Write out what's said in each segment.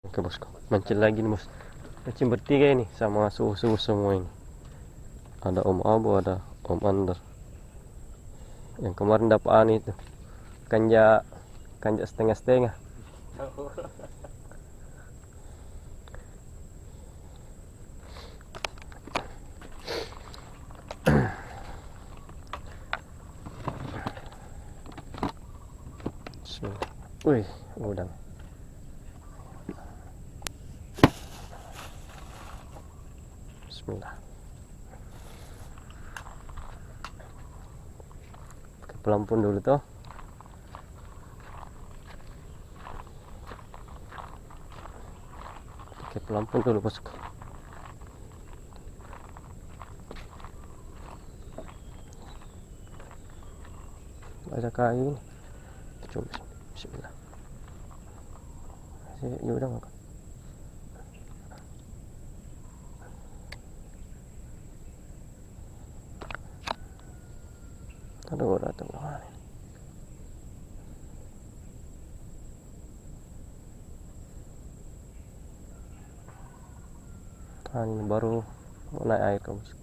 Oke bosku, mancing lagi nih bos. Mancing bertiga ini sama suhu-suhu semua ini. Ada Om Abu, ada Om Andar. Yang kemarin dapat itu kanjak kanjak setengah-setengah. Wih, udang. Bismillah. Pakai pelampung dulu toh. Pakai pelampung dulu bosku. Ada kayu. Coba bismillah. Ini udang apa? Aduh, datang kemana? Ini baru naik air kan bosku.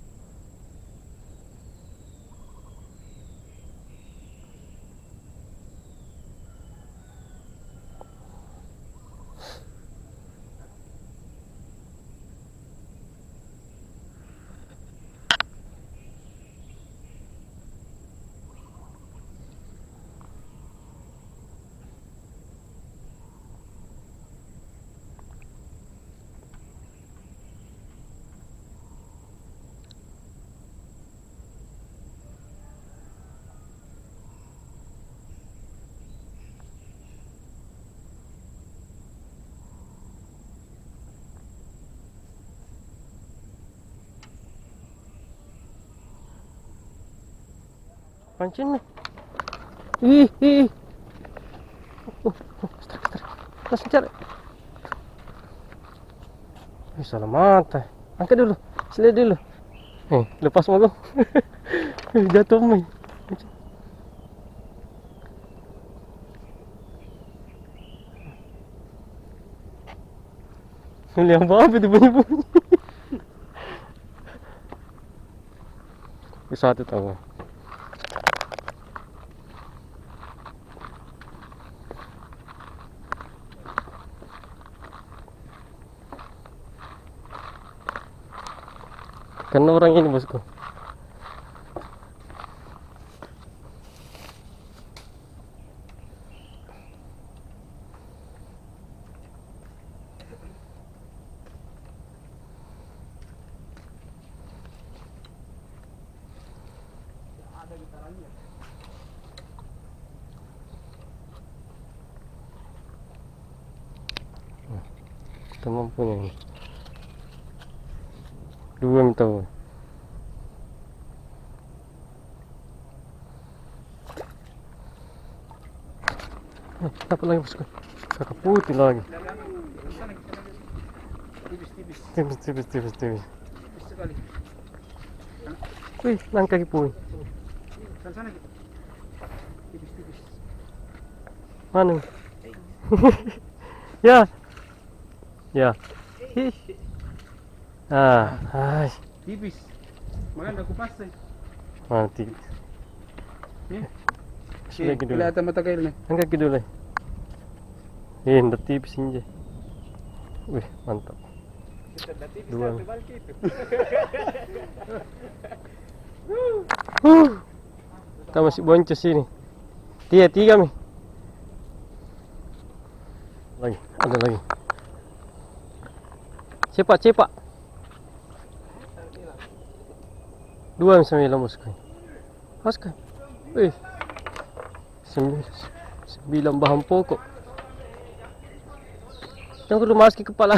Pancing nih. Ih. Strik. Langsung cari. Salah mata. Angkat dulu. Selesai dulu. Lepas mau lo. Jatuh mai. Ini yang apa itu bunyi-bunyi. Satu tahu. Karena orang ini bosku. Teman punya ini. Dua minta. Dapat lagi bosku. Kakak putih lagi. Tipis. Sekali. Wih, nangka kipui. Sana gitu. Tipis. Mana? Ya. Ih. Hai. Tipis. Makanya aku pasang. Mati. Sudah gitu. Kelihatan mata kailnya. Angkat gitu dulu. Udah tipis aja. Wih, mantap. Dua. Kita masih boncos ini. Tiga mi. Ada lagi. Cepat. Dua misalnya bosku. Bosku. Wih. 9 bahan pokok. Jangan dulu masukin kepala.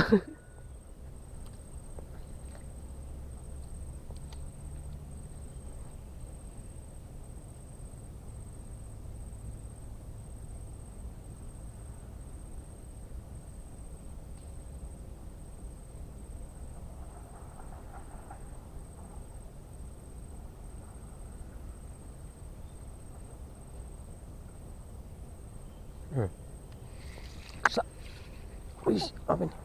Wih, apa ini?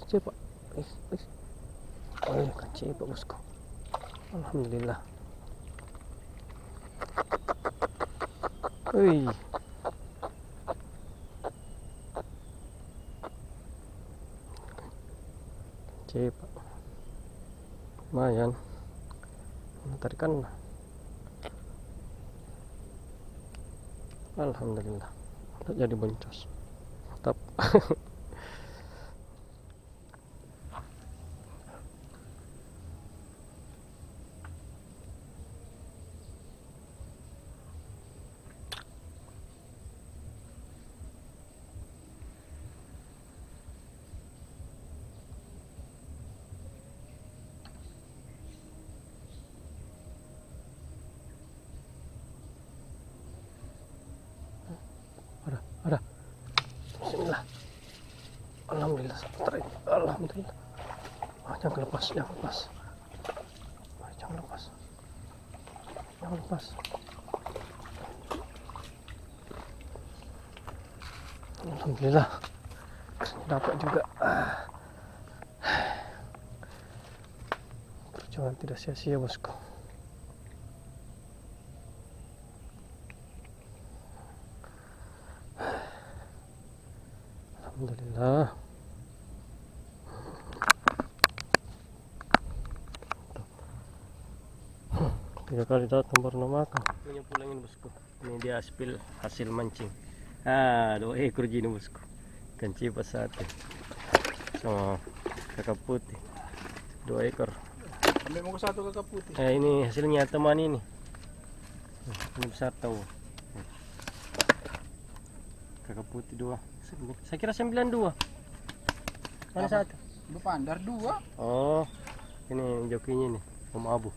Cepat. Oh, kan cepat bosku. Alhamdulillah. Wih. Cepat. Lumayan. Tarikan lah. Alhamdulillah. Udah jadi boncos. Mantap. Ada. Bismillah. Alhamdulillah. Alhamdulillah. Jangan lepas, jangan lepas. Jangan lepas. Jangan lepas. Alhamdulillah. Dapat juga. Perjuangan tidak sia-sia bosku. Alhamdulillah. Tiga kali datang baru makan. Punya pulangin bosku. Ini dia hasil mancing. 2 ekor gini bosku. Ikan cipas satu sama kakap putih. 2 ekor. Ambil mau satu kakap putih. Ini hasilnya teman ini. Ini besar tahu. Kakap putih 2. Saya kira 92. Mana satu? Bepandar 2. Oh, ini jokinya nih, Om Abu.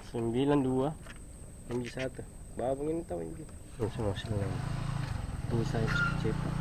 92, yang bisa satu. Babang ini tahu ini. Semua senang. Ini saya cepat.